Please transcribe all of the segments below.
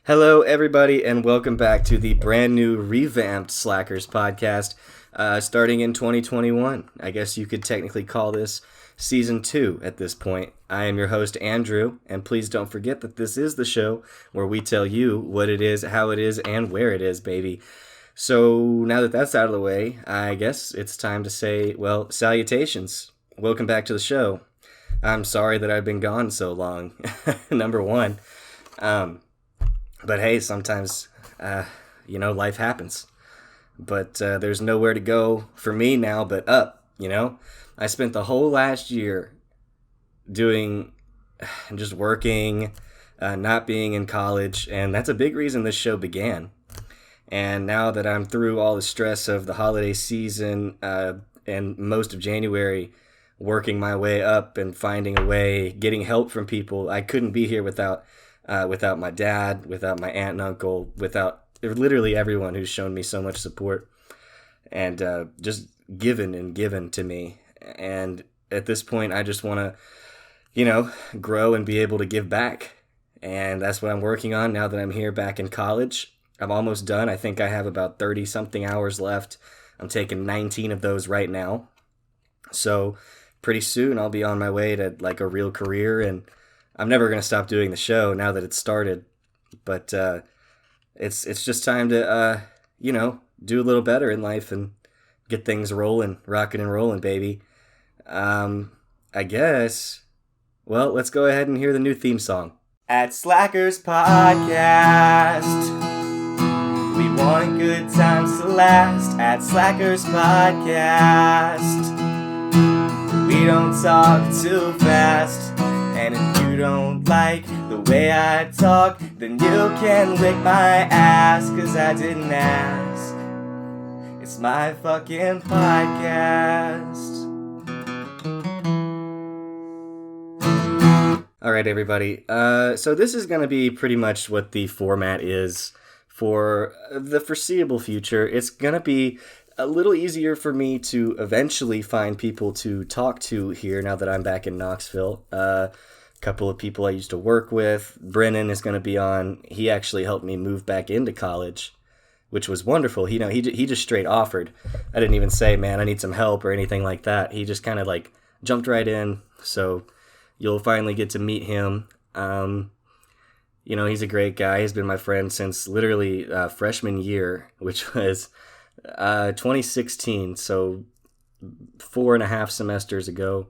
Hello, everybody, and welcome back to the brand new revamped Slackers podcast, starting in 2021. I guess you could technically call this season 2 at this point. I am your host, Andrew, and please don't forget that this is the show where we tell you what it is, how it is, and where it is, baby. So now that that's out of the way, I guess it's time to say, well, salutations. Welcome back to the show. I'm sorry that I've been gone so long, number one. But hey, sometimes, life happens. But there's nowhere to go for me now but up, I spent the whole last year doing, just working, not being in college, and that's a big reason this show began. And now that I'm through all the stress of the holiday season and most of January, working my way up and finding a way, getting help from people, I couldn't be here without my dad, without my aunt and uncle, without literally everyone who's shown me so much support and just given to me. And at this point, I just want to, grow and be able to give back. And that's what I'm working on now that I'm here back in college. I'm almost done. I think I have about 30-something hours left. I'm taking 19 of those right now. So pretty soon I'll be on my way to like a real career, and I'm never going to stop doing the show now that it's started, but it's just time to, do a little better in life and get things rolling, rocking and rolling, baby. I guess, well, let's go ahead and hear the new theme song. At Slackers Podcast, we want good times to last. At Slackers Podcast, we don't talk too fast. And if you don't like the way I talk, then you can lick my ass, 'cause I didn't ask. It's my fucking podcast. Alright, everybody. So this is going to be pretty much what the format is for the foreseeable future. It's going to be a little easier for me to eventually find people to talk to here now that I'm back in Knoxville. Couple of people I used to work with. Brennan is going to be on. He actually helped me move back into college, which was wonderful. He just straight offered. I didn't even say, man, I need some help or anything like that. He just kind of like jumped right in. So you'll finally get to meet him. He's a great guy. He's been my friend since literally freshman year, which was 2016. So 4.5 semesters ago.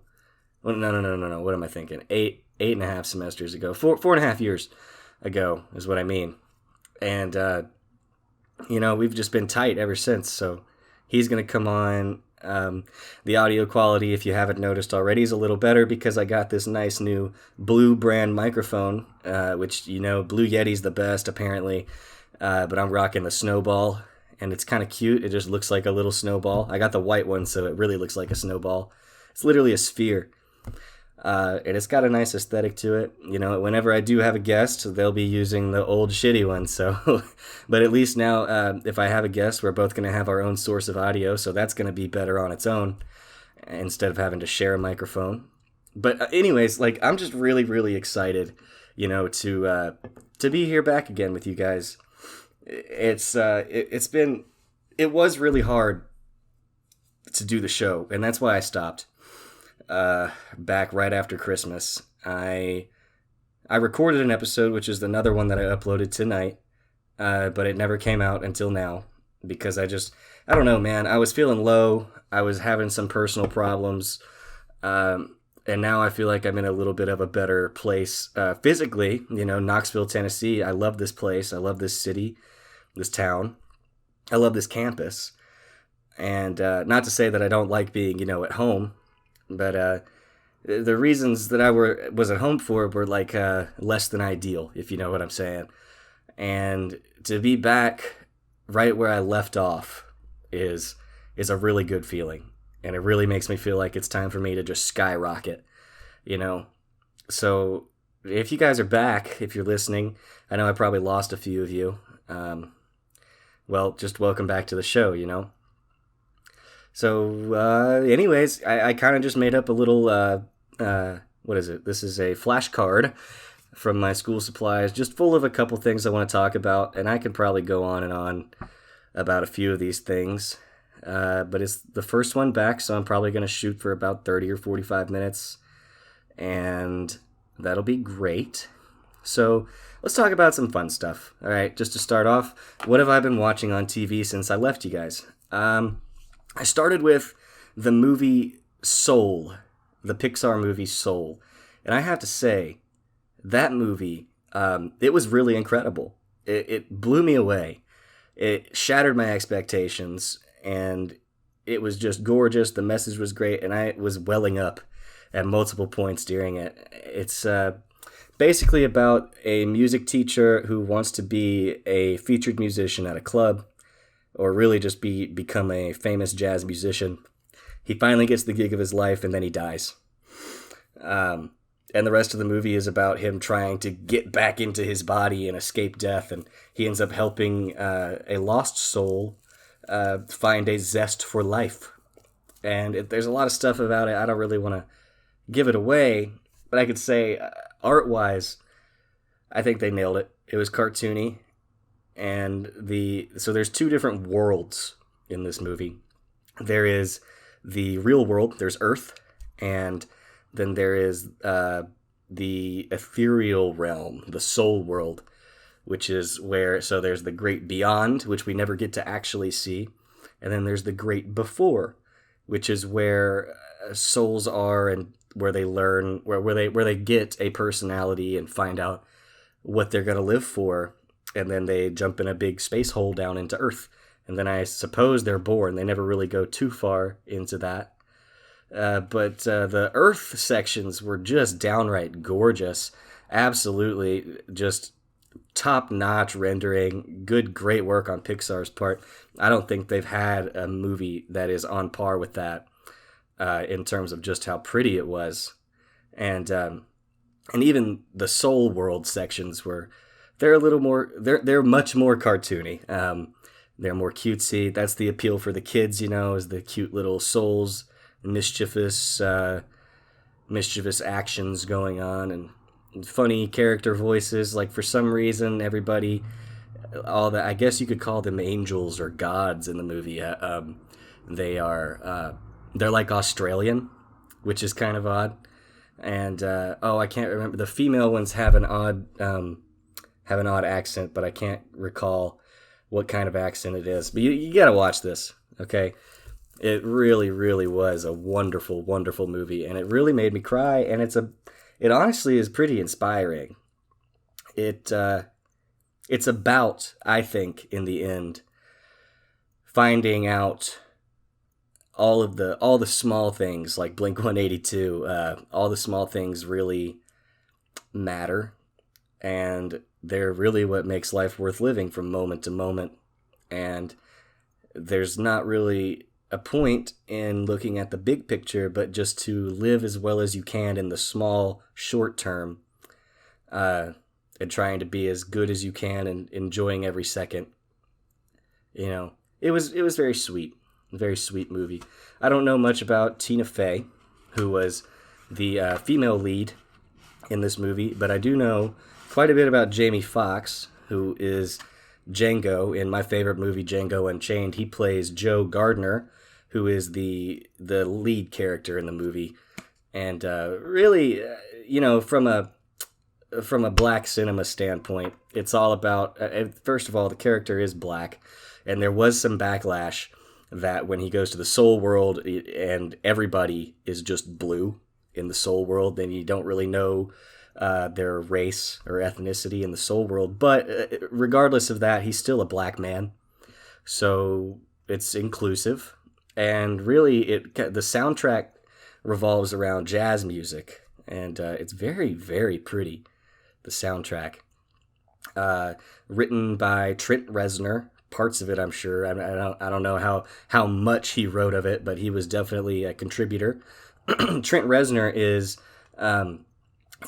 Well, no. What am I thinking? 8.5 semesters ago. 4.5 years ago is what I mean. And, we've just been tight ever since. So he's going to come on. The audio quality, if you haven't noticed already, is a little better because I got this nice new Blue brand microphone, which, Blue Yeti's the best, apparently. But I'm rocking the Snowball, and it's kind of cute. It just looks like a little snowball. I got the white one, so it really looks like a snowball. It's literally a sphere. And it's got a nice aesthetic to it. Whenever I do have a guest, they'll be using the old shitty one. So, but at least now, if I have a guest, we're both going to have our own source of audio. So that's going to be better on its own instead of having to share a microphone. But anyways, I'm just really, really excited, to be here back again with you guys. It was really hard to do the show, and that's why I stopped. Back right after Christmas, I recorded an episode, which is another one that I uploaded tonight, but it never came out until now because I don't know, man. I was feeling low. I was having some personal problems, and now I feel like I'm in a little bit of a better place physically. Knoxville, Tennessee. I love this place. I love this city, this town. I love this campus, and not to say that I don't like being, at home. But the reasons that I was at home for were less than ideal, if you know what I'm saying. And to be back right where I left off is a really good feeling. And it really makes me feel like it's time for me to just skyrocket, So if you guys are back, if you're listening, I know I probably lost a few of you. Well, just welcome back to the show, So, anyways, I kind of just made up a little, what is it? This is a flashcard from my school supplies, just full of a couple things I want to talk about, and I could probably go on and on about a few of these things. But it's the first one back, so I'm probably going to shoot for about 30 or 45 minutes, and that'll be great. So let's talk about some fun stuff. All right, just to start off, what have I been watching on TV since I left you guys? I started with the movie Soul, the Pixar movie Soul, and I have to say, that movie, it was really incredible. It blew me away. It shattered my expectations, and it was just gorgeous. The message was great, and I was welling up at multiple points during it. It's basically about a music teacher who wants to be a featured musician at a club, or really just become a famous jazz musician. He finally gets the gig of his life, and then he dies. And the rest of the movie is about him trying to get back into his body and escape death, and he ends up helping a lost soul find a zest for life. And there's a lot of stuff about it. I don't really want to give it away, but I could say, art-wise, I think they nailed it. It was cartoony, and so there's two different worlds in this movie. There is the real world, there's Earth, and then there is the ethereal realm, the soul world, which is where, so there's the great beyond, which we never get to actually see, and then there's the great before, which is where souls are and where they learn, where they get a personality and find out what they're going to live for, and then they jump in a big space hole down into Earth, and then I suppose they're born. They never really go too far into that. But the Earth sections were just downright gorgeous. Absolutely just top-notch rendering. Great work on Pixar's part. I don't think they've had a movie that is on par with that in terms of just how pretty it was. And even the Soul World sections they're a little more, they're much more cartoony. They're more cutesy. That's the appeal for the kids, is the cute little souls, mischievous actions going on, and funny character voices. Like, for some reason, everybody, all that, I guess you could call them angels or gods in the movie. They're like Australian, which is kind of odd. And I can't remember. The female ones have an odd accent, but I can't recall what kind of accent it is. But you gotta watch this, okay? It really, really was a wonderful, wonderful movie, and it really made me cry. And it honestly is pretty inspiring. It's about, I think, in the end, finding out all the small things, like Blink-182. All the small things really matter, and they're really what makes life worth living from moment to moment. And there's not really a point in looking at the big picture, but just to live as well as you can in the small, short term, and trying to be as good as you can and enjoying every second. It was very sweet. Very sweet movie. I don't know much about Tina Fey, who was the female lead in this movie, but I do know quite a bit about Jamie Foxx, who is Django in my favorite movie, Django Unchained. He plays Joe Gardner, who is the lead character in the movie. And really, from a black cinema standpoint, it's all about, first of all, the character is black, and there was some backlash that when he goes to the soul world and everybody is just blue in the soul world, then you don't really know their race or ethnicity in the soul world. But regardless of that, he's still a black man. So it's inclusive. And really, the soundtrack revolves around jazz music. And it's very, very pretty, the soundtrack. Written by Trent Reznor. Parts of it, I'm sure. I don't know how much he wrote of it, but he was definitely a contributor. Trent Reznor is from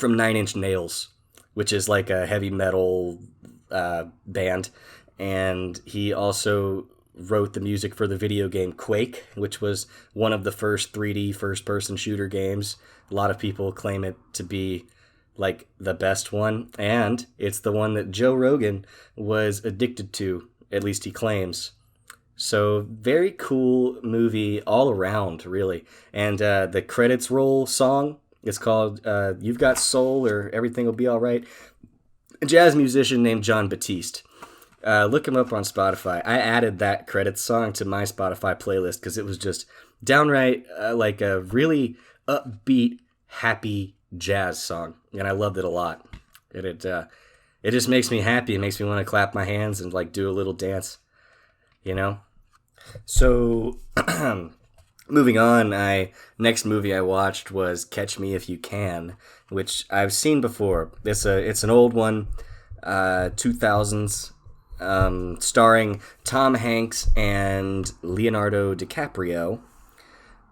Nine Inch Nails, which is like a heavy metal band, and he also wrote the music for the video game Quake, which was one of the first 3D first-person shooter games. A lot of people claim it to be like the best one, and it's the one that Joe Rogan was addicted to, at least he claims. So very cool movie all around, really. And the credits roll song, it's called "You've Got Soul" or "Everything Will Be All Right." A jazz musician named John Batiste. Look him up on Spotify. I added that credits song to my Spotify playlist because it was just downright like a really upbeat, happy jazz song, and I loved it a lot. And it just makes me happy. It makes me want to clap my hands and like do a little dance, you know. So, moving on, next movie I watched was Catch Me If You Can, which I've seen before. It's an old one, 2000s, starring Tom Hanks and Leonardo DiCaprio.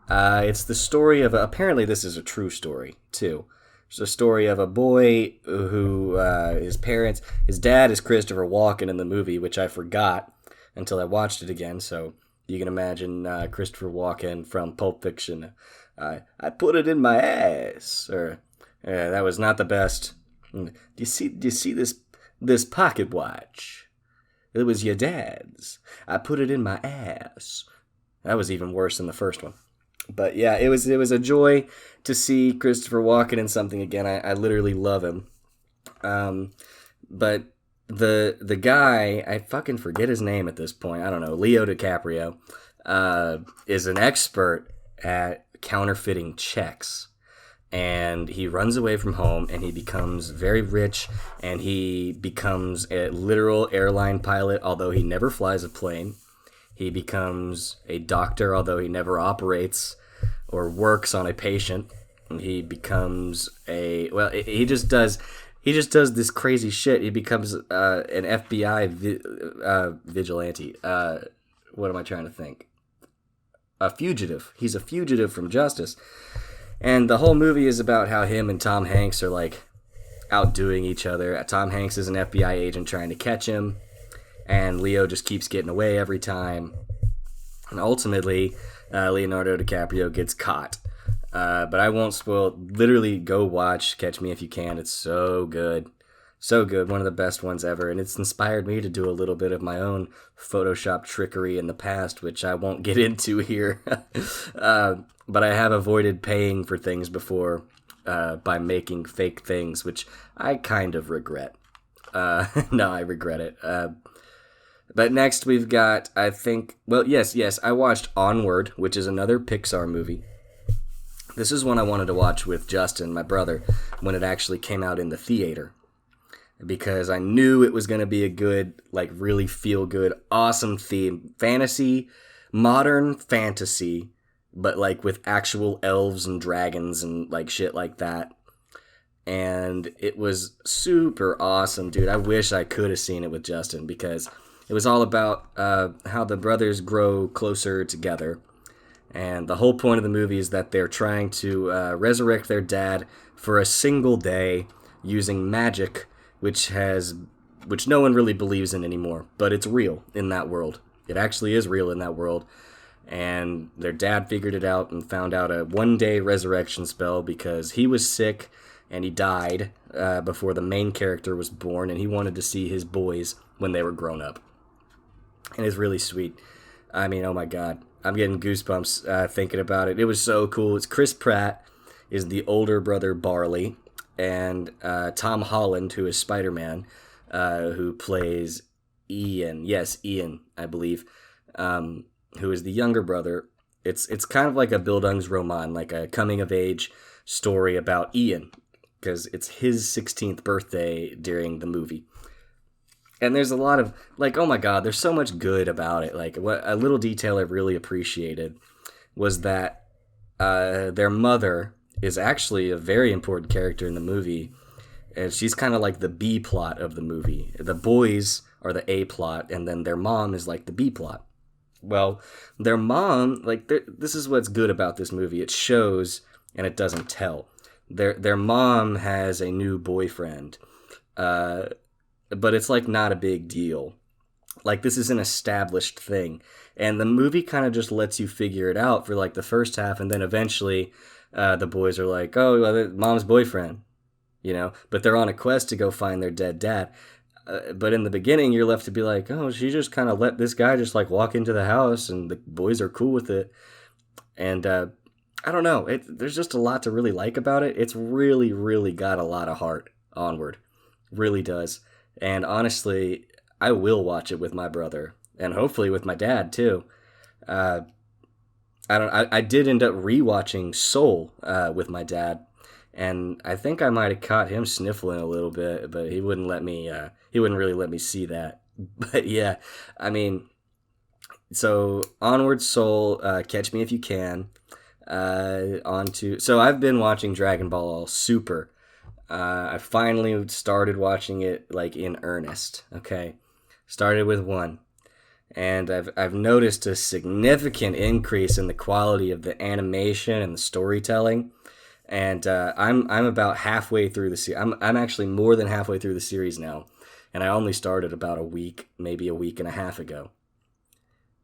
It's the story of apparently this is a true story too. It's a story of a boy who his dad is Christopher Walken in the movie, which I forgot until I watched it again. So you can imagine Christopher Walken from Pulp Fiction. I put it in my ass, or that was not the best. Do you see this pocket watch? It was your dad's. I put it in my ass. That was even worse than the first one. But yeah, it was a joy to see Christopher Walken in something again. I literally love him. But the guy, I fucking forget his name at this point. I don't know. Leo DiCaprio is an expert at counterfeiting checks. And he runs away from home and he becomes very rich and he becomes a literal airline pilot, although he never flies a plane. He becomes a doctor, although he never operates or works on a patient. And he becomes he just does this crazy shit. He becomes an FBI vigilante. What am I trying to think? A fugitive. He's a fugitive from justice. And the whole movie is about how him and Tom Hanks are like outdoing each other. Tom Hanks is an FBI agent trying to catch him, and Leo just keeps getting away every time. And ultimately, Leonardo DiCaprio gets caught. But I won't spoil. Literally, go watch Catch Me If You Can. It's so good. So good. One of the best ones ever. And it's inspired me to do a little bit of my own Photoshop trickery in the past, which I won't get into here. But I have avoided paying for things before by making fake things, which I kind of regret. No, I regret it. But next we've got, I watched Onward, which is another Pixar movie. This is one I wanted to watch with Justin, my brother, when it actually came out in the theater. Because I knew it was going to be a good, like really feel-good, awesome theme. Fantasy, modern fantasy, but like with actual elves and dragons and like shit like that. And it was super awesome, dude. I wish I could have seen it with Justin because it was all about how the brothers grow closer together. And the whole point of the movie is that they're trying to resurrect their dad for a single day using magic, which no one really believes in anymore, but it's real in that world. It actually is real in that world. And their dad figured it out and found out a one-day resurrection spell because he was sick and he died before the main character was born, and he wanted to see his boys when they were grown up. And it's really sweet. I mean, oh my god. I'm getting goosebumps thinking about it. It was so cool. It's Chris Pratt is the older brother Barley, and Tom Holland, who is Spider-Man, who plays Ian. Yes, Ian, I believe. Who is the younger brother. It's kind of like a Bildungsroman, like a coming-of-age story about Ian, because it's his 16th birthday during the movie. And there's a lot of, like, oh my god, there's so much good about it. Like, what a little detail I really appreciated was that their mother is actually a very important character in the movie. And she's kind of like the B plot of the movie. The boys are the A plot, and then their mom is like the B plot. Well, their mom, like, this is what's good about this movie. It shows, and it doesn't tell. Their mom has a new boyfriend, but it's, like, not a big deal. Like, this is an established thing. And the movie kind of just lets you figure it out for, like, the first half, and then eventually the boys are like, oh, well, mom's boyfriend. but they're on a quest to go find their dead dad. But in the beginning, you're left to be like, oh, she just kind of let this guy just like walk into the house, and the boys are cool with it. And I don't know, there's just a lot to really like about it. It's really, really got a lot of heart. Onward, really does. And honestly, I will watch it with my brother, and hopefully with my dad too. Uh, I did end up rewatching Soul with my dad, and I think I might have caught him sniffling a little bit, but he wouldn't let me. He wouldn't really let me see that. But yeah, I mean, so Onward, Soul, Catch Me If You Can. So I've been watching Dragon Ball Super. I finally started watching it like in earnest. Okay, started with one, and I've noticed a significant increase in the quality of the animation and the storytelling. And I'm about halfway through the series. I'm actually more than halfway through the series now, and I only started about a week, maybe a week and a half ago.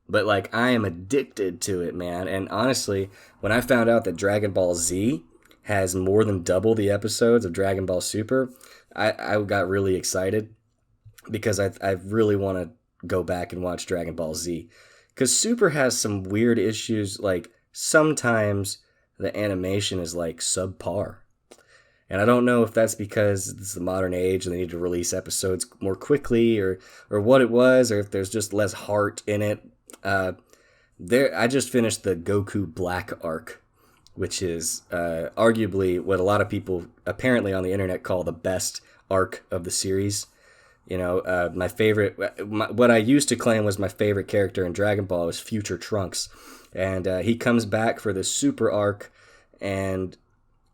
But like I am addicted to it, man. And honestly, when I found out that Dragon Ball Z has more than double the episodes of Dragon Ball Super, I got really excited because I really want to go back and watch Dragon Ball Z. Because Super has some weird issues, like sometimes the animation is like subpar. And I don't know if that's because it's the modern age and they need to release episodes more quickly, or what it was, or if there's just less heart in it. I just finished the Goku Black arc, which is arguably what a lot of people apparently on the internet call the best arc of the series. My favorite, what I used to claim was my favorite character in Dragon Ball was Future Trunks, and he comes back for the Super arc, and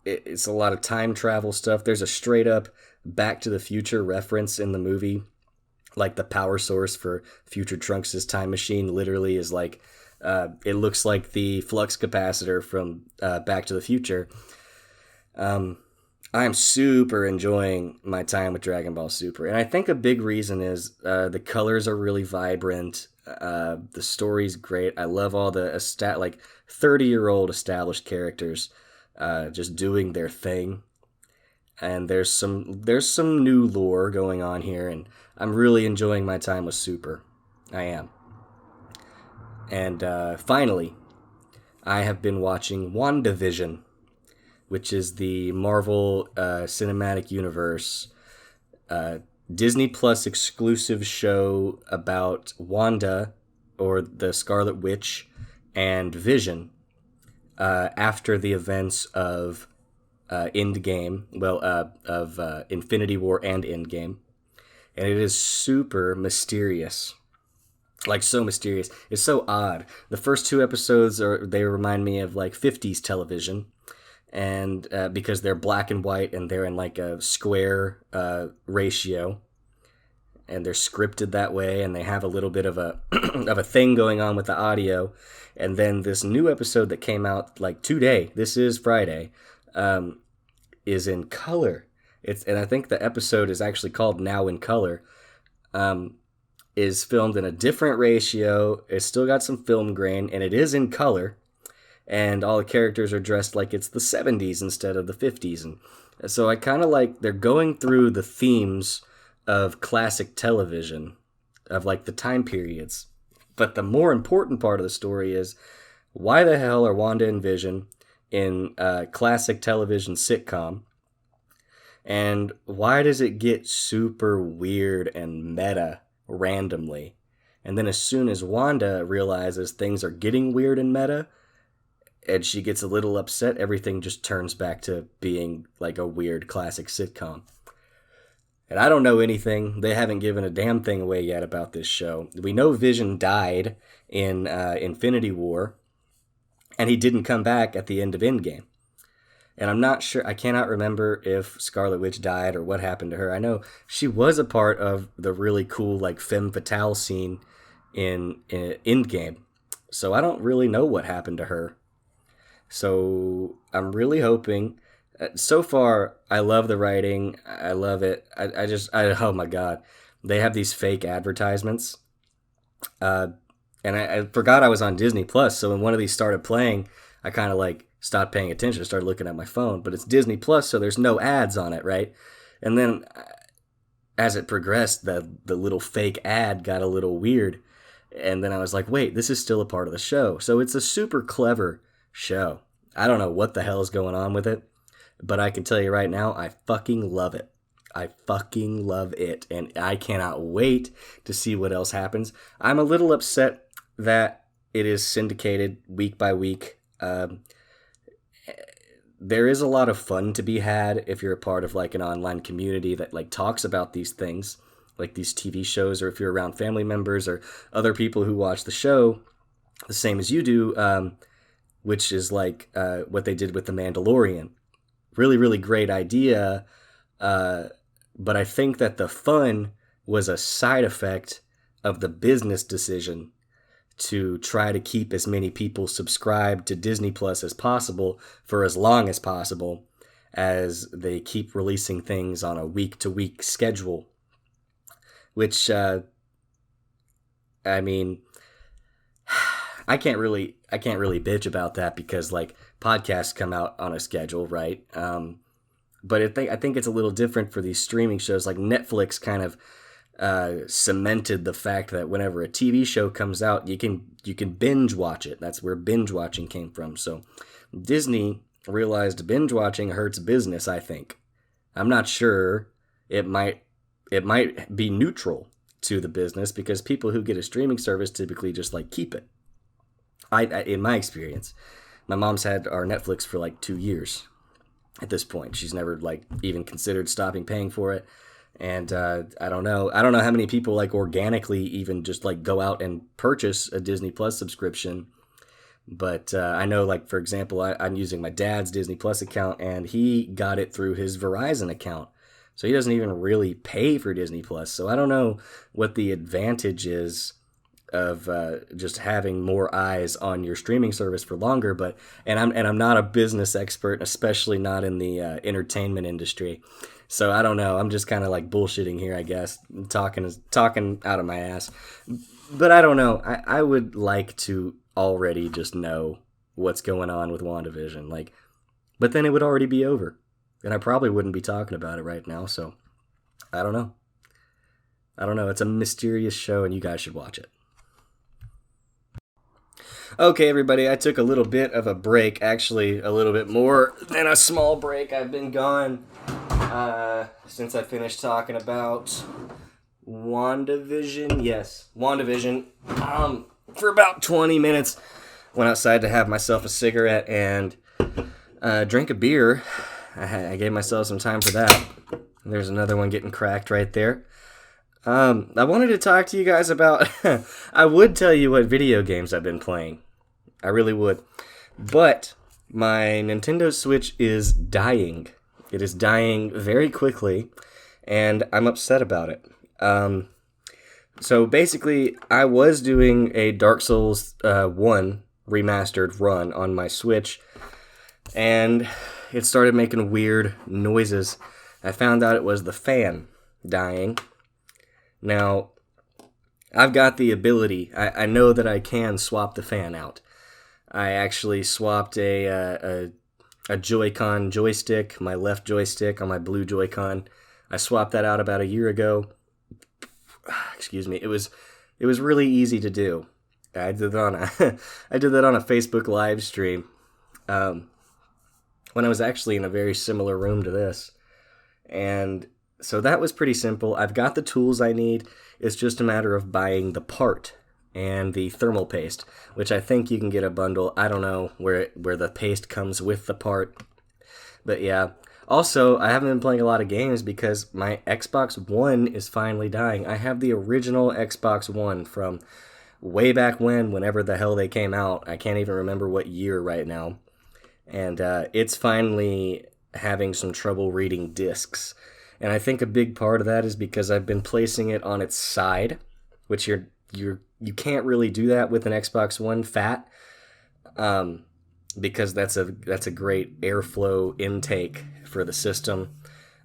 it's a lot of time travel stuff. There's a straight up Back to the Future reference in the movie. Like the power source for Future Trunks' time machine literally is like, it looks like the flux capacitor from Back to the Future. I am super enjoying my time with Dragon Ball Super. And I think a big reason is the colors are really vibrant. The story's great. I love all the 30-year-old established characters just doing their thing. And there's some new lore going on here, and I'm really enjoying my time with Super. I am. And finally, I have been watching WandaVision, which is the Marvel Cinematic Universe Disney Plus exclusive show about Wanda, or the Scarlet Witch, and Vision after the events of Endgame, of Infinity War and Endgame. And it is super mysterious. Like, so mysterious. It's so odd. The first two episodes, they remind me of, like, 50s television. And because they're black and white and they're in, like, a square ratio. And they're scripted that way, and they have a little bit of a of a thing going on with the audio. And then this new episode that came out, like, today, this is Friday, is in color. And I think the episode is actually called Now in Color. Is filmed in a different ratio. It's still got some film grain, and it is in color. And all the characters are dressed like it's the 70s instead of the 50s. And so I kind of like, they're going through the themes of classic television, of like the time periods. But the more important part of the story is, why the hell are Wanda and Vision in a classic television sitcom? And why does it get super weird and meta randomly? And then as soon as Wanda realizes things are getting weird and meta, and she gets a little upset, everything just turns back to being like a weird classic sitcom. And I don't know anything. They haven't given a damn thing away yet about this show. We know Vision died in Infinity War, and he didn't come back at the end of Endgame. And I'm not sure, I cannot remember if Scarlet Witch died or what happened to her. I know she was a part of the really cool, like, femme fatale scene in Endgame. So I don't really know what happened to her. So I'm really hoping. So far, I love the writing. I love it. Oh my God. They have these fake advertisements. And I forgot I was on Disney Plus. So when one of these started playing, I kind of like stopped paying attention, started looking at my phone. But it's Disney Plus, so there's no ads on it, right? And then as it progressed, the little fake ad got a little weird. And then I was like, wait, this is still a part of the show. So it's a super clever show. I don't know what the hell is going on with it, but I can tell you right now, I fucking love it. I fucking love it, and I cannot wait to see what else happens. I'm a little upset that it is syndicated week by week. There is a lot of fun to be had if you're a part of like an online community that like talks about these things, like these TV shows, or if you're around family members or other people who watch the show the same as you do, which is like what they did with The Mandalorian. Really, really great idea. But I think that the fun was a side effect of the business decision to try to keep as many people subscribed to Disney Plus as possible for as long as possible, as they keep releasing things on a week-to-week schedule. Which, I mean, I can't really bitch about that because like podcasts come out on a schedule, right? But I think it's a little different for these streaming shows. Like Netflix kind of cemented the fact that whenever a TV show comes out, you can binge watch it. That's where binge watching came from. So Disney realized binge watching hurts business, I think. I'm not sure. It might be neutral to the business because people who get a streaming service typically just like keep it. In my experience, my mom's had our Netflix for like 2 years at this point. She's never like even considered stopping paying for it. And I don't know how many people like organically even just like go out and purchase a Disney Plus subscription. But I know, like, for example, I'm using my dad's Disney Plus account, and he got it through his Verizon account. So he doesn't even really pay for Disney Plus. So I don't know what the advantage is of just having more eyes on your streaming service for longer. But I'm not a business expert, especially not in the entertainment industry. So I don't know. I'm just kind of like bullshitting here, I guess, talking out of my ass. But I don't know. I would like to already just know what's going on with WandaVision. Like, but then it would already be over, and I probably wouldn't be talking about it right now. So I don't know. It's a mysterious show, and you guys should watch it. Okay, everybody, I took a little bit of a break, actually a little bit more than a small break. I've been gone since I finished talking about WandaVision. Yes, WandaVision. For about 20 minutes. Went outside to have myself a cigarette and drink a beer. I gave myself some time for that. There's another one getting cracked right there. I wanted to talk to you guys about... I would tell you what video games I've been playing. I really would. But my Nintendo Switch is dying. It is dying very quickly, and I'm upset about it. So basically, I was doing a Dark Souls 1 remastered run on my Switch, and it started making weird noises. I found out it was the fan dying. Now, I've got the ability. I know that I can swap the fan out. I actually swapped a Joy-Con joystick, my left joystick on my blue Joy-Con. I swapped that out about a year ago. Excuse me. It was really easy to do. I did that on a Facebook live stream when I was actually in a very similar room to this. And so that was pretty simple. I've got the tools I need. It's just a matter of buying the part and the thermal paste, which I think you can get a bundle. I don't know where the paste comes with the part. But yeah. Also, I haven't been playing a lot of games because my Xbox One is finally dying. I have the original Xbox One from way back whenever the hell they came out. I can't even remember what year right now. And it's finally having some trouble reading discs. And I think a big part of that is because I've been placing it on its side, which you can't really do that with an Xbox One Fat, because that's a great airflow intake for the system,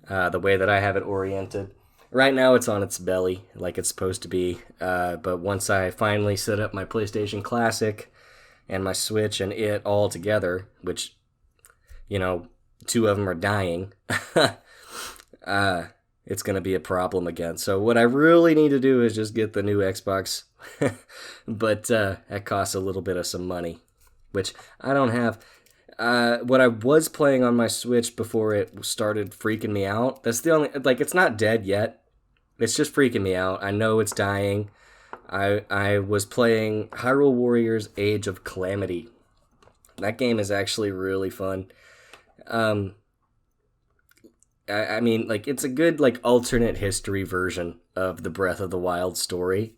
the way that I have it oriented. Right now it's on its belly, like it's supposed to be, but once I finally set up my PlayStation Classic and my Switch and it all together, which you know, two of them are dying, it's going to be a problem again. So what I really need to do is just get the new Xbox, but that costs a little bit of some money, which I don't have. What I was playing on my Switch before it started freaking me out, that's the only, like, it's not dead yet. It's just freaking me out. I know it's dying. I was playing Hyrule Warriors Age of Calamity. That game is actually really fun. I mean, like, it's a good, like, alternate history version of the Breath of the Wild story.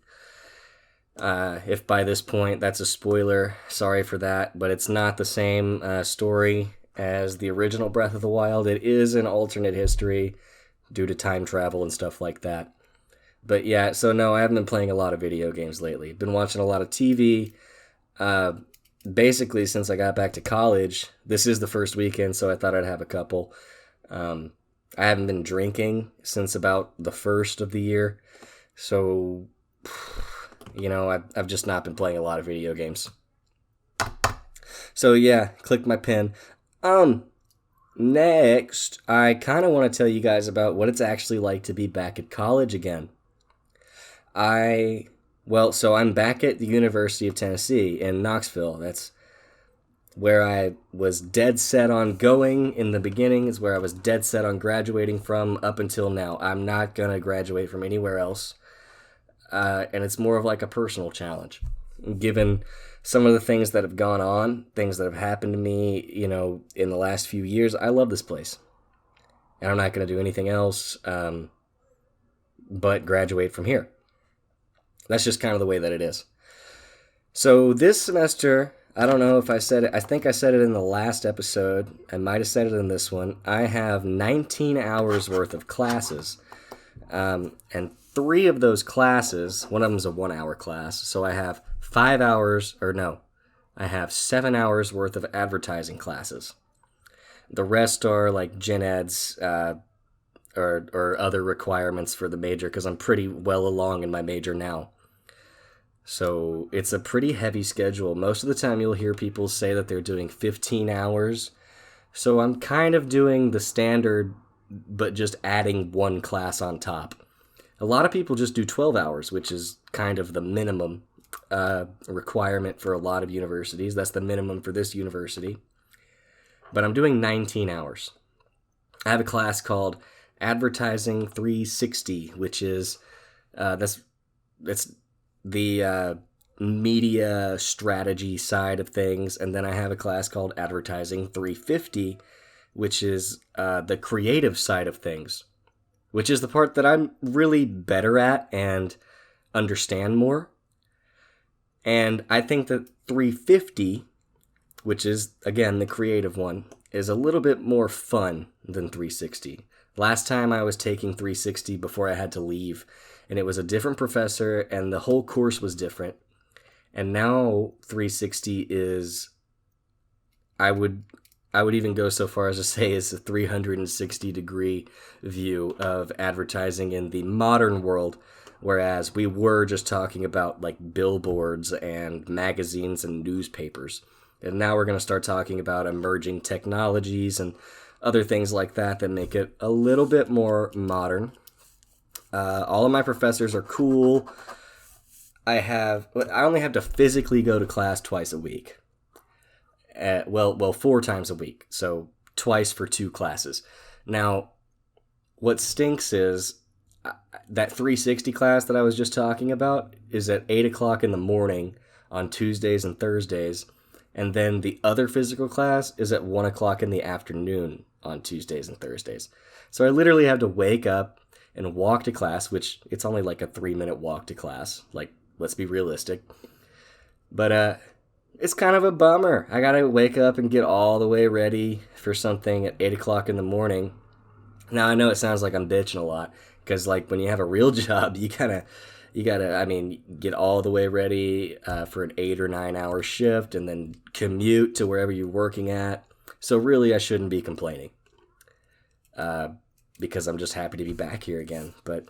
If by this point that's a spoiler, sorry for that, but it's not the same story as the original Breath of the Wild. It is an alternate history due to time travel and stuff like that. But yeah, so no, I haven't been playing a lot of video games lately. Been watching a lot of TV. Basically, since I got back to college, this is the first weekend, so I thought I'd have a couple. I haven't been drinking since about the first of the year, so, you know, I've just not been playing a lot of video games. So yeah, click my pen. Next, I kind of want to tell you guys about what it's actually like to be back at college again. So I'm back at the University of Tennessee in Knoxville. That's where I was dead set on going in the beginning. Is where I was dead set on graduating from up until now. I'm not going to graduate from anywhere else. And it's more of like a personal challenge. Given some of the things that have gone on, things that have happened to me, you know, in the last few years, I love this place. And I'm not going to do anything else but graduate from here. That's just kind of the way that it is. So this semester, I don't know if I said it. I think I said it in the last episode. I might have said it in this one. I have 19 hours worth of classes. And 3 of those classes, one of them is a 1-hour class. So I have 5 hours, I have 7 hours worth of advertising classes. The rest are like gen eds, or other requirements for the major, because I'm pretty well along in my major now. So it's a pretty heavy schedule. Most of the time you'll hear people say that they're doing 15 hours. So I'm kind of doing the standard, but just adding 1 class on top. A lot of people just do 12 hours, which is kind of the minimum requirement for a lot of universities. That's the minimum for this university. But I'm doing 19 hours. I have a class called Advertising 360, which is that's the media strategy side of things, and then I have a class called Advertising 350, which is the creative side of things, which is the part that I'm really better at and understand more. And I think that 350, which is, again, the creative one, is a little bit more fun than 360. Last time I was taking 360 before I had to leave, and it was a different professor, and the whole course was different. And now 360 is, I would even go so far as to say, is a 360-degree view of advertising in the modern world, whereas we were just talking about like billboards and magazines and newspapers. And now we're going to start talking about emerging technologies and other things like that that make it a little bit more modern. All of my professors are cool. I only have to physically go to class twice a week. 4 times a week. So twice for 2 classes. Now, what stinks is that 360 class that I was just talking about is at 8 o'clock in the morning on Tuesdays and Thursdays. And then the other physical class is at 1 o'clock in the afternoon on Tuesdays and Thursdays. So I literally have to wake up and walk to class, which it's only like a 3-minute walk to class. Like, let's be realistic. But it's kind of a bummer. I gotta wake up and get all the way ready for something at 8 o'clock in the morning. Now, I know it sounds like I'm bitching a lot, because like when you have a real job, you gotta, get all the way ready for an 8 or 9 hour shift and then commute to wherever you're working at. So really, I shouldn't be complaining. Because I'm just happy to be back here again. But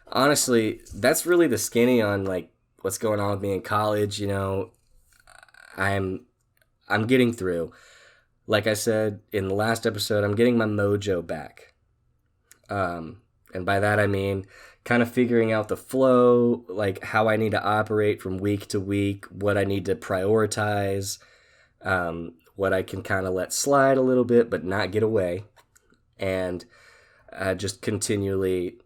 honestly, that's really the skinny on like what's going on with me in college. You know, I'm getting through. like I said in the last episode, I'm getting my mojo back. And by that I mean kind of figuring out the flow, like how I need to operate from week to week, what I need to prioritize, what I can kind of let slide a little bit but not get away, and just continually.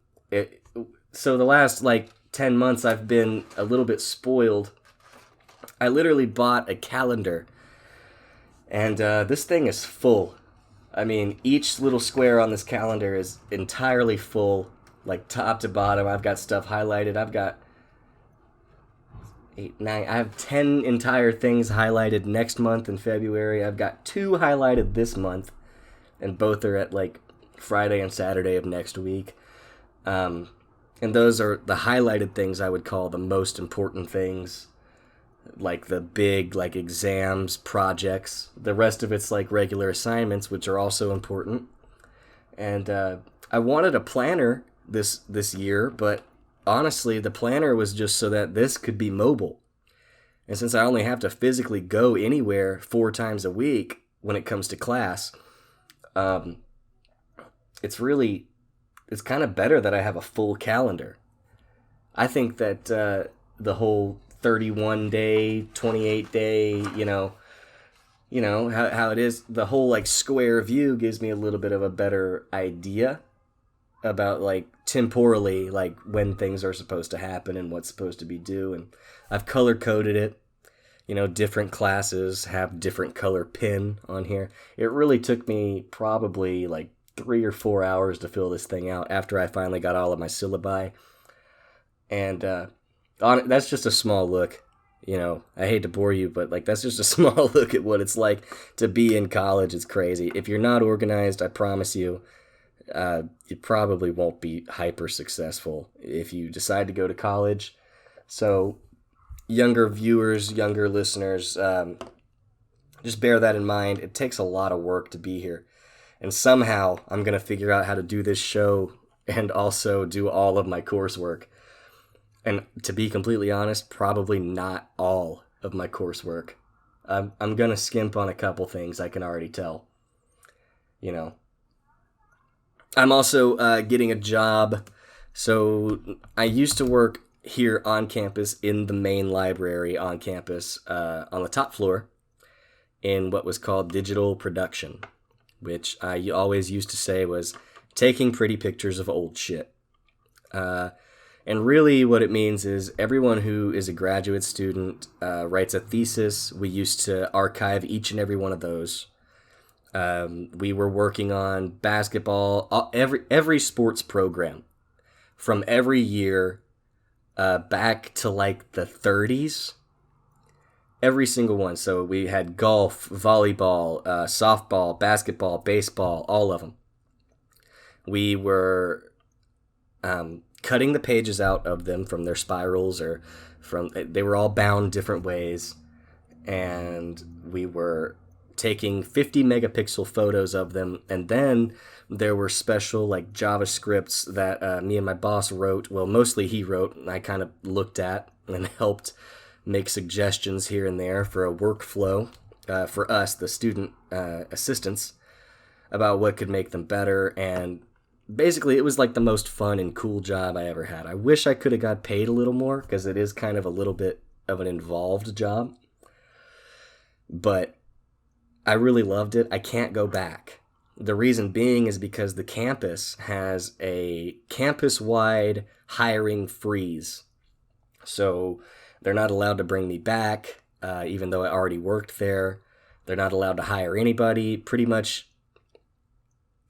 So the last like 10 months I've been a little bit spoiled. I literally bought a calendar, and this thing is full. I mean, each little square on this calendar is entirely full, like top to bottom. I've got stuff highlighted. I've got 8, 9. I have 10 entire things highlighted next month in February. I've got 2 highlighted this month, and both are at like Friday and Saturday of next week. And those are the highlighted things I would call the most important things, like the big like exams, projects. The rest of it's like regular assignments, which are also important. And I wanted a planner this year, but honestly, the planner was just so that this could be mobile. And since I only have to physically go anywhere 4 times a week when it comes to class, it's kind of better that I have a full calendar. I think that the whole 31 day, 28 day, how it is, the whole like square view gives me a little bit of a better idea about like temporally like when things are supposed to happen and what's supposed to be due. And I've color coded it. Different classes have different color pin on here. It really took me probably like 3 or 4 hours to fill this thing out after I finally got all of my syllabi. And that's just a small look. I hate to bore you, but like that's just a small look at what it's like to be in college. It's crazy. If you're not organized, I promise you, you probably won't be hyper successful if you decide to go to college. So younger viewers, younger listeners, just bear that in mind. It takes a lot of work to be here. And somehow I'm going to figure out how to do this show and also do all of my coursework. And to be completely honest, probably not all of my coursework. I'm going to skimp on a couple things, I can already tell. I'm also getting a job. So I used to work here on campus in the main library on campus on the top floor in what was called digital production, which I always used to say was taking pretty pictures of old shit. And really what it means is everyone who is a graduate student writes a thesis. We used to archive each and every one of those. We were working on basketball, every sports program from every year back to like the 30s. Every single one. So we had golf, volleyball, softball, basketball, baseball, all of them. We were cutting the pages out of them from their spirals or they were all bound different ways. And we were taking 50 megapixel photos of them. And then there were special like JavaScripts that me and my boss wrote. Well, mostly he wrote, and I kind of looked at and helped make suggestions here and there for a workflow for us, the student assistants, about what could make them better. And basically, it was like the most fun and cool job I ever had. I wish I could have got paid a little more because it is kind of a little bit of an involved job. But I really loved it. I can't go back. The reason being is because the campus has a campus-wide hiring freeze. So they're not allowed to bring me back, even though I already worked there. They're not allowed to hire anybody. Pretty much,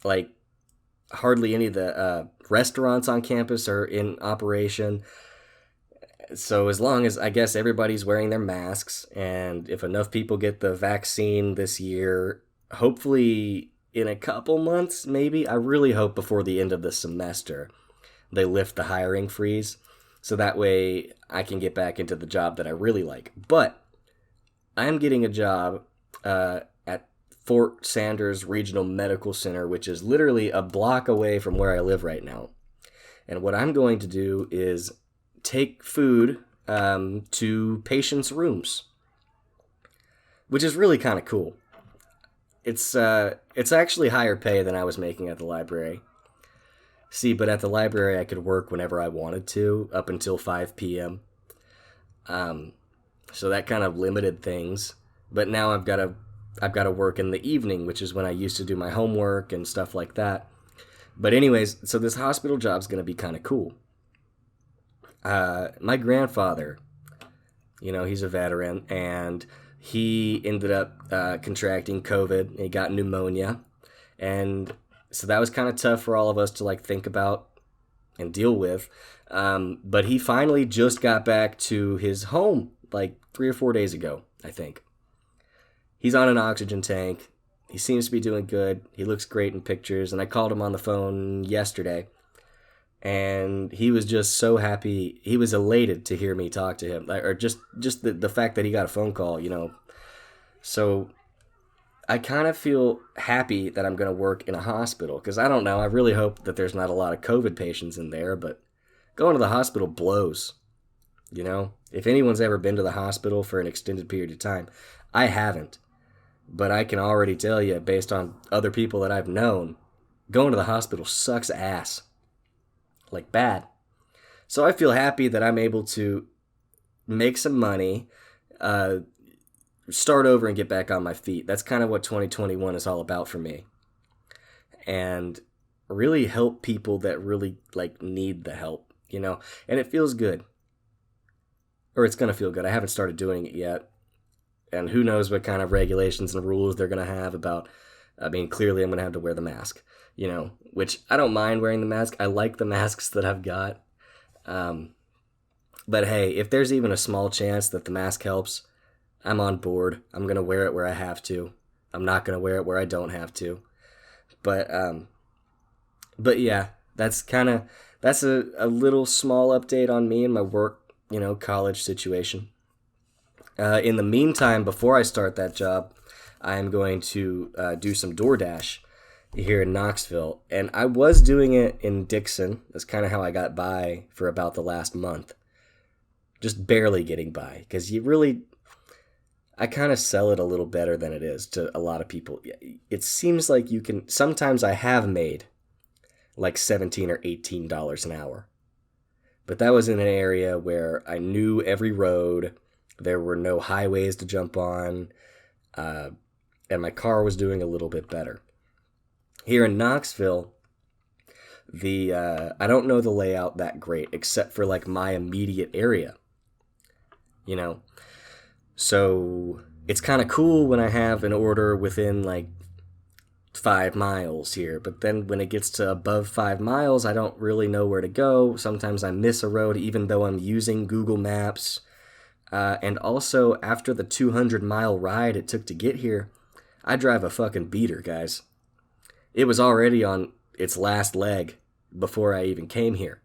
like, hardly any of the restaurants on campus are in operation. So as long as, I guess, everybody's wearing their masks, and if enough people get the vaccine this year, hopefully in a couple months, maybe, I really hope before the end of the semester, they lift the hiring freeze. So that way I can get back into the job that I really like. But I'm getting a job at Fort Sanders Regional Medical Center, which is literally a block away from where I live right now. And what I'm going to do is take food to patients' rooms, which is really kind of cool. it's actually higher pay than I was making at the library. See, but at the library I could work whenever I wanted to, up until 5 p.m. Um, so that kind of limited things. But now I've got to work in the evening, which is when I used to do my homework and stuff like that. But anyways, so this hospital job's gonna be kind of cool. My grandfather, he's a veteran, and he ended up contracting COVID. He got pneumonia, and so that was kind of tough for all of us to like think about and deal with. But he finally just got back to his home like 3 or 4 days ago, I think. He's on an oxygen tank. He seems to be doing good. He looks great in pictures, and I called him on the phone yesterday, and he was just so happy. He was elated to hear me talk to him, or just the fact that he got a phone call. So I kind of feel happy that I'm going to work in a hospital, because I don't know. I really hope that there's not a lot of COVID patients in there, but going to the hospital blows. If anyone's ever been to the hospital for an extended period of time, I haven't. But I can already tell you, based on other people that I've known, going to the hospital sucks ass. Like bad. So I feel happy that I'm able to make some money, start over and get back on my feet. That's kind of what 2021 is all about for me. And really help people that really like need the help, and it feels good. Or it's going to feel good. I haven't started doing it yet. And who knows what kind of regulations and rules they're going to have about, clearly I'm going to have to wear the mask, which I don't mind wearing the mask. I like the masks that I've got. But hey, if there's even a small chance that the mask helps, I'm on board. I'm going to wear it where I have to. I'm not going to wear it where I don't have to. But yeah, that's a little small update on me and my work, college situation. In the meantime, before I start that job, I am going to do some DoorDash here in Knoxville. And I was doing it in Dixon. That's kind of how I got by for about the last month. Just barely getting by. Because I kind of sell it a little better than it is to a lot of people. It seems like sometimes I have made like $17 or $18 an hour. But that was in an area where I knew every road. There were no highways to jump on, and my car was doing a little bit better. Here in Knoxville, I don't know the layout that great, except for like my immediate area. So it's kind of cool when I have an order within like 5 miles here, but then when it gets to above 5 miles, I don't really know where to go. Sometimes I miss a road, even though I'm using Google Maps. And also, after the 200-mile ride it took to get here, I drive a fucking beater, guys. It was already on its last leg before I even came here.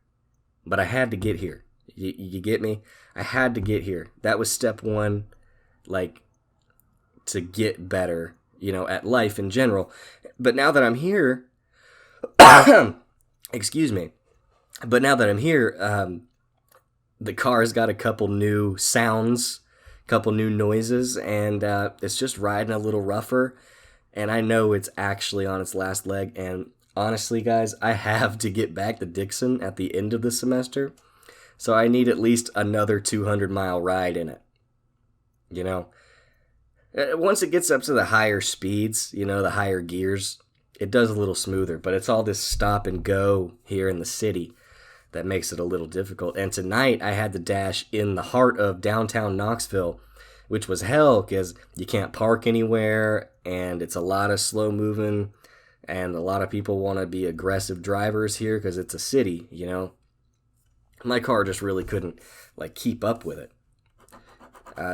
But I had to get here. You get me? I had to get here. That was step one, like, to get better, at life in general. But now that I'm here, excuse me. But now that I'm here, the car's got a couple new sounds, couple new noises, and it's just riding a little rougher. And I know it's actually on its last leg. And honestly, guys, I have to get back to Dixon at the end of the semester. So I need at least another 200-mile ride in it. Once it gets up to the higher speeds, the higher gears, it does a little smoother. But it's all this stop and go here in the city that makes it a little difficult. And tonight I had to dash in the heart of downtown Knoxville, which was hell because you can't park anywhere and it's a lot of slow moving and a lot of people want to be aggressive drivers here because it's a city, My car just really couldn't keep up with it.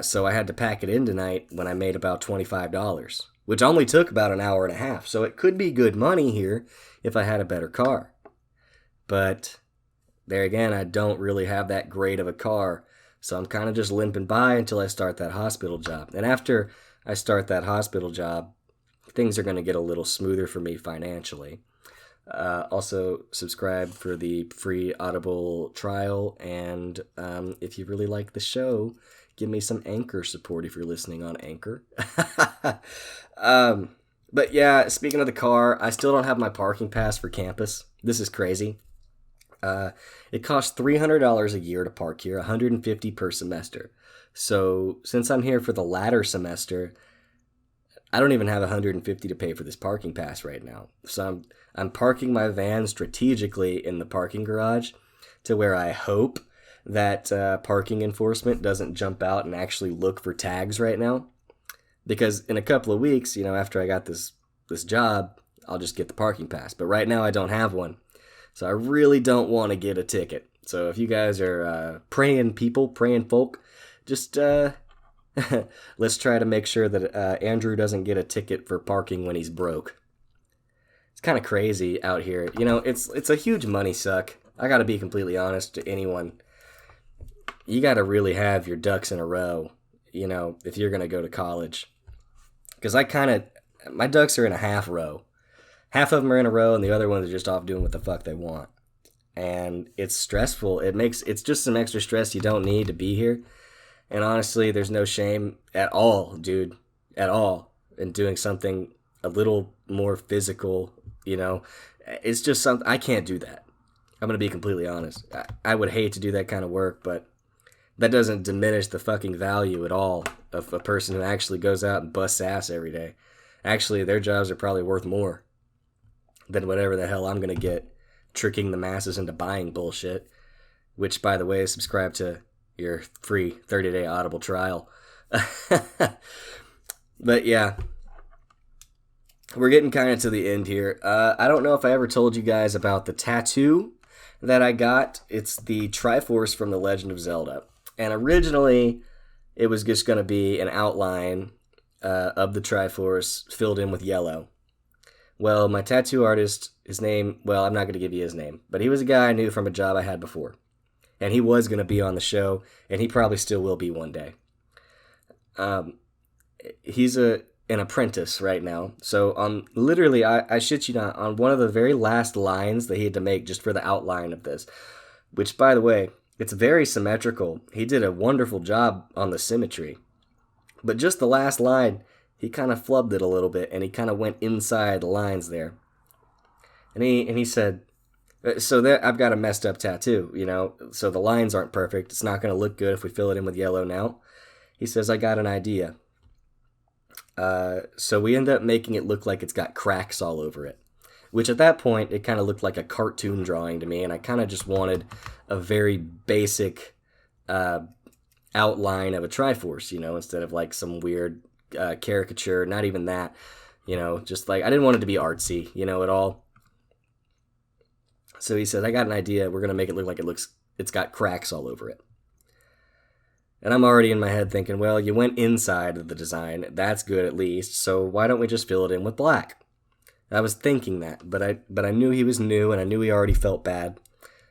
So I had to pack it in tonight when I made about $25, which only took about an hour and a half. So it could be good money here if I had a better car. But there again, I don't really have that great of a car, so I'm kind of just limping by until I start that hospital job. And after I start that hospital job, things are going to get a little smoother for me financially. Also, subscribe for the free Audible trial, and if you really like the show, give me some Anchor support if you're listening on Anchor. But yeah, speaking of the car, I still don't have my parking pass for campus. This is crazy. It costs $300 a year to park here, $150 per semester. So since I'm here for the latter semester, I don't even have $150 to pay for this parking pass right now. So I'm parking my van strategically in the parking garage to where I hope that parking enforcement doesn't jump out and actually look for tags right now. Because in a couple of weeks, after I got this job, I'll just get the parking pass. But right now I don't have one. So I really don't want to get a ticket. So if you guys are praying folk, just let's try to make sure that Andrew doesn't get a ticket for parking when he's broke. It's kind of crazy out here. It's a huge money suck. I got to be completely honest to anyone. You got to really have your ducks in a row, if you're going to go to college. Because my ducks are in a half row. Half of them are in a row, and the other ones are just off doing what the fuck they want. And it's stressful. It's just some extra stress you don't need to be here. And honestly, there's no shame at all, dude, at all, in doing something a little more physical, It's just something, I can't do that. I'm going to be completely honest. I would hate to do that kind of work, but that doesn't diminish the fucking value at all of a person who actually goes out and busts ass every day. Actually, their jobs are probably worth more than whatever the hell I'm going to get tricking the masses into buying bullshit, which, by the way, subscribe to your free 30-day Audible trial. But yeah, we're getting kind of to the end here. I don't know if I ever told you guys about the tattoo that I got. It's the Triforce from The Legend of Zelda. And originally, it was just going to be an outline of the Triforce filled in with yellow. Well, my tattoo artist, his name, well, I'm not going to give you his name, but he was a guy I knew from a job I had before. And he was going to be on the show, and he probably still will be one day. He's an apprentice right now. So on literally, I shit you not, on one of the very last lines that he had to make just for the outline of this, which, by the way, it's very symmetrical. He did a wonderful job on the symmetry. But just the last line, he kind of flubbed it a little bit, and he kind of went inside the lines there. And he said, so there, I've got a messed up tattoo, so the lines aren't perfect. It's not going to look good if we fill it in with yellow now. He says, I got an idea. So we end up making it look like it's got cracks all over it, which at that point, it kind of looked like a cartoon drawing to me, and I kind of just wanted a very basic outline of a Triforce, instead of like some weird caricature, not even that, just like, I didn't want it to be artsy, at all. So he said, I got an idea. We're going to make it look like it's got cracks all over it. And I'm already in my head thinking, well, you went inside of the design. That's good at least. So why don't we just fill it in with black? I was thinking that, but I knew he was new and I knew he already felt bad.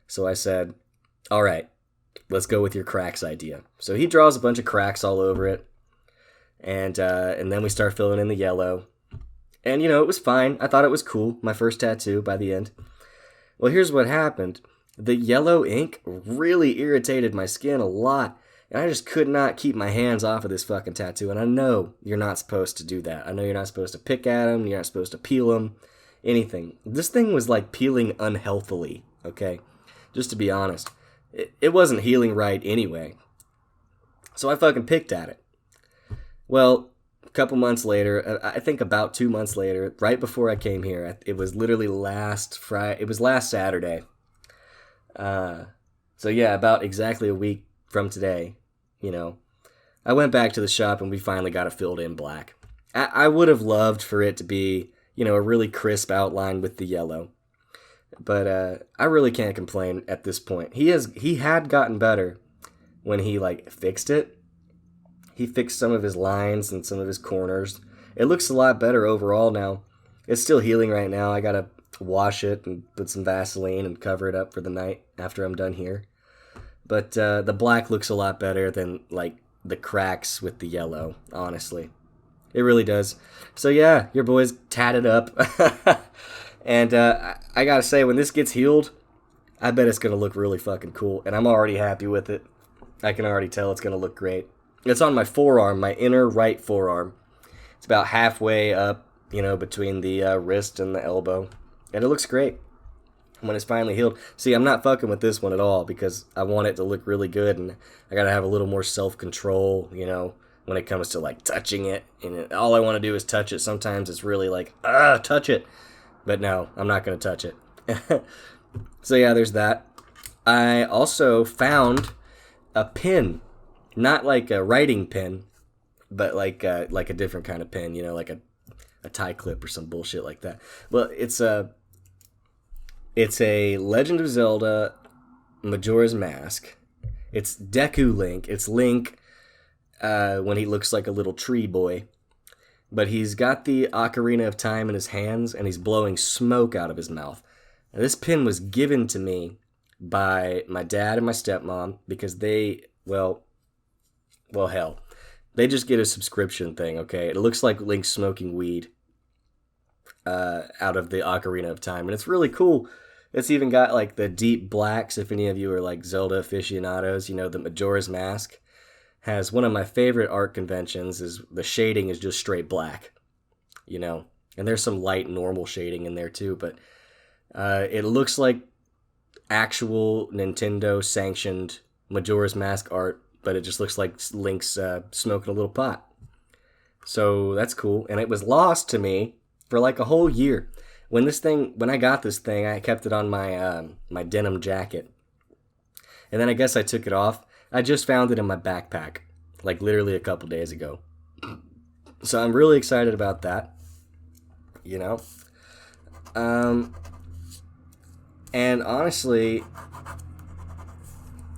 So I said, all right, let's go with your cracks idea. So he draws a bunch of cracks all over it. And then we start filling in the yellow. And, it was fine. I thought it was cool. My first tattoo by the end. Well, here's what happened. The yellow ink really irritated my skin a lot, and I just could not keep my hands off of this fucking tattoo, and I know you're not supposed to do that. I know you're not supposed to pick at them, you're not supposed to peel them, anything. This thing was like peeling unhealthily, okay? Just to be honest. It wasn't healing right anyway. So I fucking picked at it. Well, a couple months later, I think about 2 months later, right before I came here, it was literally last Saturday. So yeah, about exactly a week from today, I went back to the shop and we finally got it filled in black. I would have loved for it to be, a really crisp outline with the yellow. But I really can't complain at this point. He had gotten better when he fixed it. He fixed some of his lines and some of his corners. It looks a lot better overall now. It's still healing right now. I gotta wash it and put some Vaseline and cover it up for the night after I'm done here. But the black looks a lot better than the cracks with the yellow, honestly. It really does. So yeah, your boy's tatted up. And I gotta say, when this gets healed, I bet it's gonna look really fucking cool. And I'm already happy with it. I can already tell it's gonna look great. It's on my forearm, my inner right forearm. It's about halfway up between the wrist and the elbow. And it looks great when it's finally healed. See, I'm not fucking with this one at all because I want it to look really good, and I gotta have a little more self-control, when it comes to like touching it. And all I want to do is touch it. Sometimes it's really like, touch it. But no, I'm not gonna touch it. So yeah, there's that. I also found a pin, not like a writing pin, but like a different kind of pin, like a tie clip or some bullshit like that. Well, it's a Legend of Zelda Majora's Mask. It's Deku Link. It's Link when he looks like a little tree boy. But he's got the Ocarina of Time in his hands, and he's blowing smoke out of his mouth. Now, this pin was given to me by my dad and my stepmom because they, well, hell. They just get a subscription thing, okay? It looks like Link smoking weed out of the Ocarina of Time, and it's really cool. It's even got like the deep blacks, if any of you are like Zelda aficionados, the Majora's Mask has one of my favorite art conventions is the shading is just straight black, and there's some light normal shading in there too, but it looks like actual Nintendo sanctioned Majora's Mask art, but it just looks like Link's smoking a little pot. So that's cool. And it was lost to me for like a whole year. When I got this thing, I kept it on my my denim jacket. And then I guess I took it off. I just found it in my backpack, like literally a couple days ago. So I'm really excited about that. And honestly,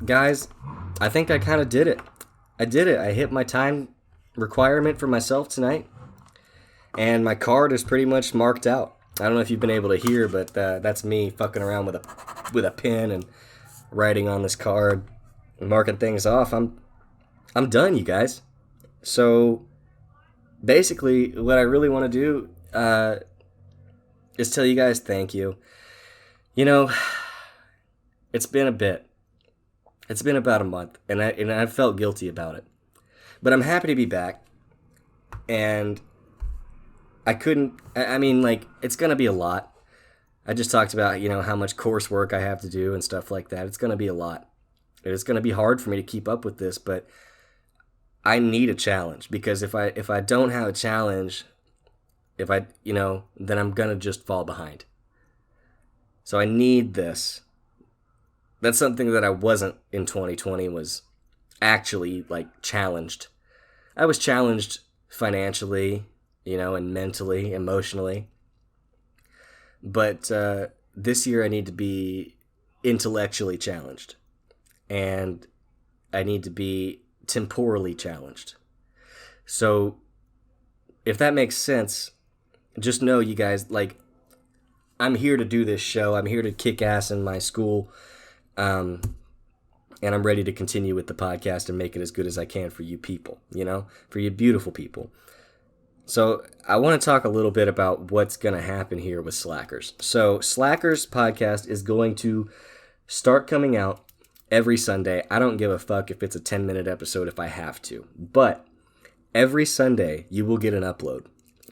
guys, I think I kind of did it. I did it. I hit my time requirement for myself tonight. And my card is pretty much marked out. I don't know if you've been able to hear, but that's me fucking around with a pen and writing on this card and marking things off. I'm done, you guys. So basically, what I really want to do is tell you guys thank you. It's been a bit. It's been about a month, and I felt guilty about it. But I'm happy to be back, and it's going to be a lot. I just talked about, how much coursework I have to do and stuff like that. It's going to be a lot. It's going to be hard for me to keep up with this, but I need a challenge, because if I don't have a challenge, then I'm going to just fall behind. So I need this. That's something that I wasn't in 2020, was actually like challenged. I was challenged financially, and mentally, emotionally. But this year I need to be intellectually challenged. And I need to be temporally challenged. So if that makes sense, just know, you guys, like, I'm here to do this show. I'm here to kick ass in my school. And I'm ready to continue with the podcast and make it as good as I can for you people, for you beautiful people. So I want to talk a little bit about what's going to happen here with Slackers. So Slackers podcast is going to start coming out every Sunday. I don't give a fuck if it's a 10-minute episode if I have to. But every Sunday you will get an upload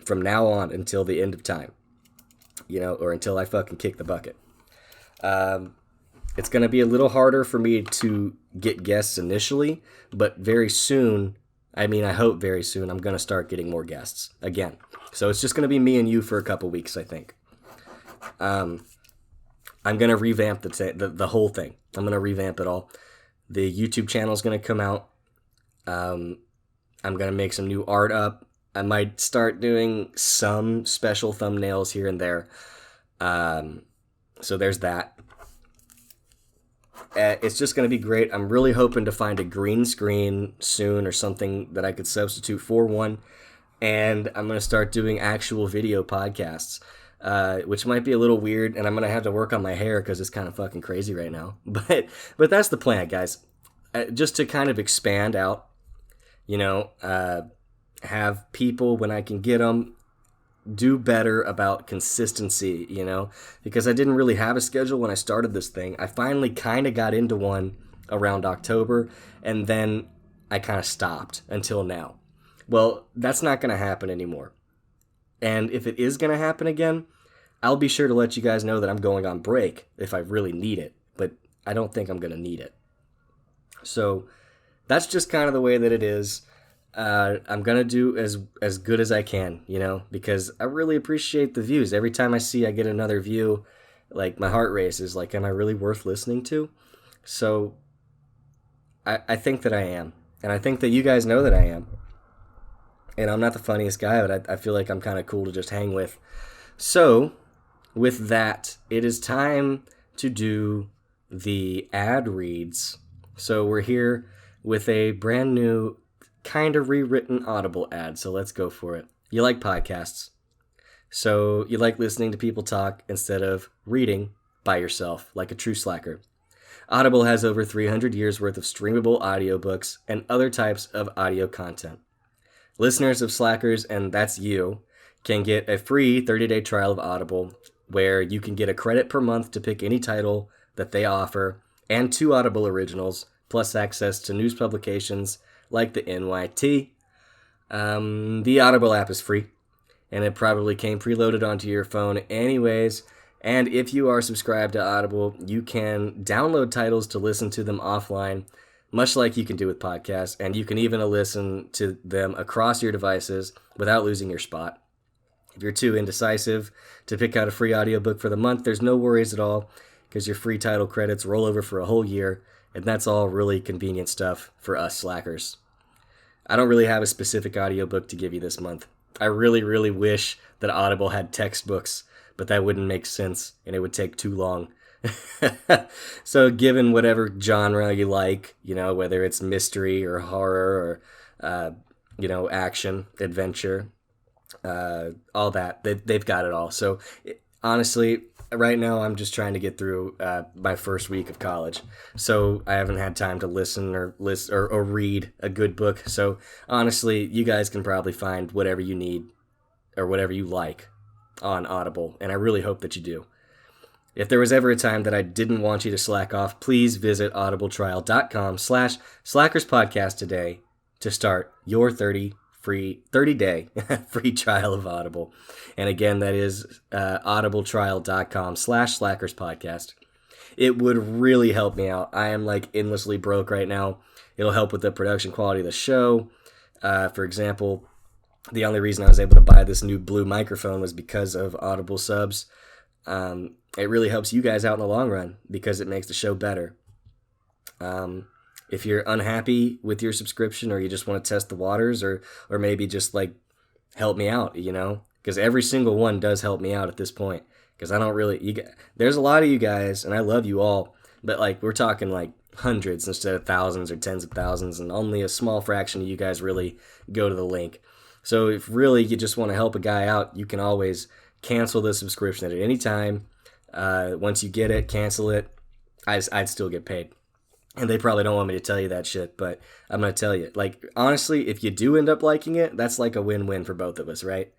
from now on until the end of time, or until I fucking kick the bucket. It's going to be a little harder for me to get guests initially, but very soon, I hope very soon, I'm going to start getting more guests again. So it's just going to be me and you for a couple weeks, I think. I'm going to revamp the whole thing. I'm going to revamp it all. The YouTube channel is going to come out. I'm going to make some new art up. I might start doing some special thumbnails here and there. So there's that. It's just going to be great. I'm really hoping to find a green screen soon or something that I could substitute for one. And I'm going to start doing actual video podcasts, which might be a little weird. And I'm going to have to work on my hair because it's kind of fucking crazy right now. But that's the plan, guys. Just to kind of expand out, have people, when I can get them, do better about consistency, because I didn't really have a schedule when I started this thing. I finally kind of got into one around October, and then I kind of stopped until now. Well, that's not going to happen anymore. And if it is going to happen again, I'll be sure to let you guys know that I'm going on break if I really need it. But I don't think I'm going to need it. So that's just kind of the way that it is. I'm going to do as good as I can, because I really appreciate the views. Every time I get another view, like my heart races, like, am I really worth listening to? So I think that I am. And I think that you guys know that I am. And I'm not the funniest guy, but I feel like I'm kind of cool to just hang with. So with that, it is time to do the ad reads. So we're here with a brand new, kind of rewritten Audible ad. So let's go for it. You like podcasts. So you like listening to people talk instead of reading by yourself like a true slacker. Audible has over 300 years worth of streamable audiobooks and other types of audio content. Listeners of Slackers, and that's you, can get a free 30-day trial of Audible where you can get a credit per month to pick any title that they offer and 2 Audible originals, plus access to news publications like the NYT. The Audible app is free, and it probably came preloaded onto your phone anyways. And if you are subscribed to Audible, you can download titles to listen to them offline, much like you can do with podcasts, and you can even listen to them across your devices without losing your spot. If you're too indecisive to pick out a free audiobook for the month, there's no worries at all, because your free title credits roll over for a whole year, and that's all really convenient stuff for us slackers. I don't really have a specific audiobook to give you this month. I really, really wish that Audible had textbooks, but that wouldn't make sense, and it would take too long. So given whatever genre you like, whether it's mystery or horror or, action, adventure, all that, they've got it all. So honestly, right now I'm just trying to get through my first week of college. So I haven't had time to listen or read a good book. So honestly, you guys can probably find whatever you need or whatever you like on Audible, and I really hope that you do. If there was ever a time that I didn't want you to slack off, please visit audibletrial.com/slackerspodcast today to start your 30-day free trial of Audible. And again, that is audibletrial.com/slackerspodcast. It would really help me out. I am like endlessly broke right now. It'll help with the production quality of the show. For example, the only reason I was able to buy this new blue microphone was because of Audible subs. It really helps you guys out in the long run because it makes the show better. If you're unhappy with your subscription or you just want to test the waters or maybe just like help me out, because every single one does help me out at this point. Because I don't really, there's a lot of you guys and I love you all, but like we're talking like hundreds instead of thousands or tens of thousands, and only a small fraction of you guys really go to the link. So if really you just want to help a guy out, you can always cancel the subscription at any time. Once you get it, cancel it. I'd still get paid. And they probably don't want me to tell you that shit, but I'm going to tell you. Like, honestly, if you do end up liking it, that's like a win-win for both of us, right?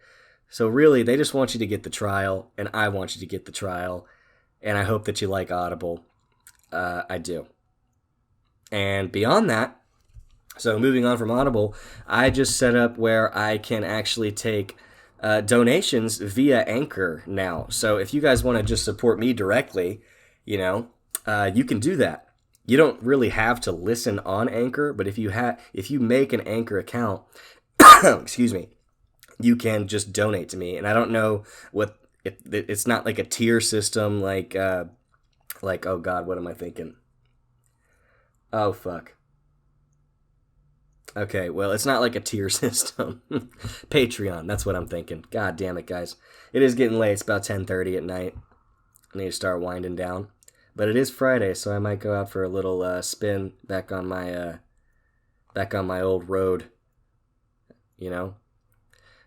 So really, they just want you to get the trial, and I want you to get the trial, and I hope that you like Audible. I do. And beyond that, so moving on from Audible, I just set up where I can actually take donations via Anchor now. So if you guys want to just support me directly, you can do that. You don't really have to listen on Anchor, but if you make an Anchor account, excuse me, you can just donate to me. And I don't know it's not like a tier system, like oh God, what am I thinking? Oh fuck. Okay, well, it's not like a tier system. Patreon, that's what I'm thinking. God damn it, guys. It is getting late. It's about 10:30 at night. I need to start winding down. But it is Friday, so I might go out for a little spin back on my old road,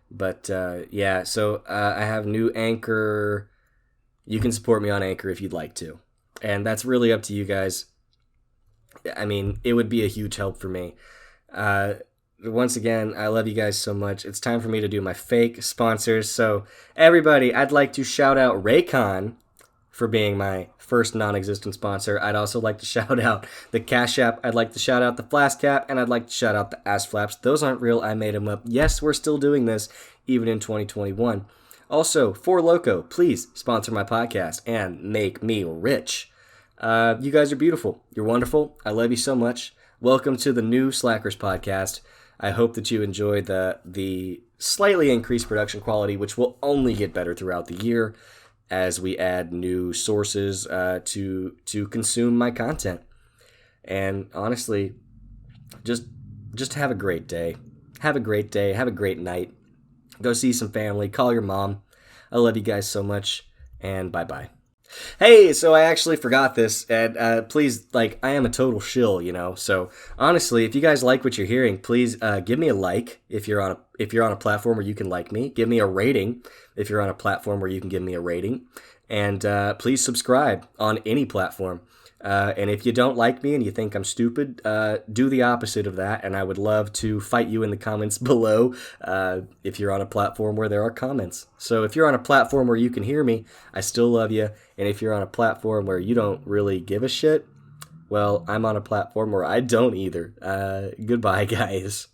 But, yeah, so I have new Anchor. You can support me on Anchor if you'd like to. And that's really up to you guys. I mean, it would be a huge help for me. Once again, I love you guys so much. It's time for me to do my fake sponsors. So, everybody, I'd like to shout out Raycon for being my first non-existent sponsor. I'd also like to shout out the Cash App. I'd like to shout out the Flask Cap, and I'd like to shout out the Ass Flaps. Those aren't real. I made them up. Yes, we're still doing this, even in 2021. Also, Four Loko, please sponsor my podcast and make me rich. You guys are beautiful. You're wonderful. I love you so much. Welcome to the new Slackers podcast. I hope that you enjoyed the slightly increased production quality, which will only get better throughout the year as we add new sources to consume my content. And honestly, just have a great day. Have a great day. Have a great night. Go see some family. Call your mom. I love you guys so much, and bye-bye. Hey, so I actually forgot this, and please, I am a total shill, so honestly, if you guys like what you're hearing, please give me a like if you're on a platform where you can like me. Give me a rating if you're on a platform where you can give me a rating, and please subscribe on any platform. And if you don't like me and you think I'm stupid, do the opposite of that, and I would love to fight you in the comments below if you're on a platform where there are comments. So if you're on a platform where you can hear me, I still love you, and if you're on a platform where you don't really give a shit, well, I'm on a platform where I don't either. Goodbye, guys.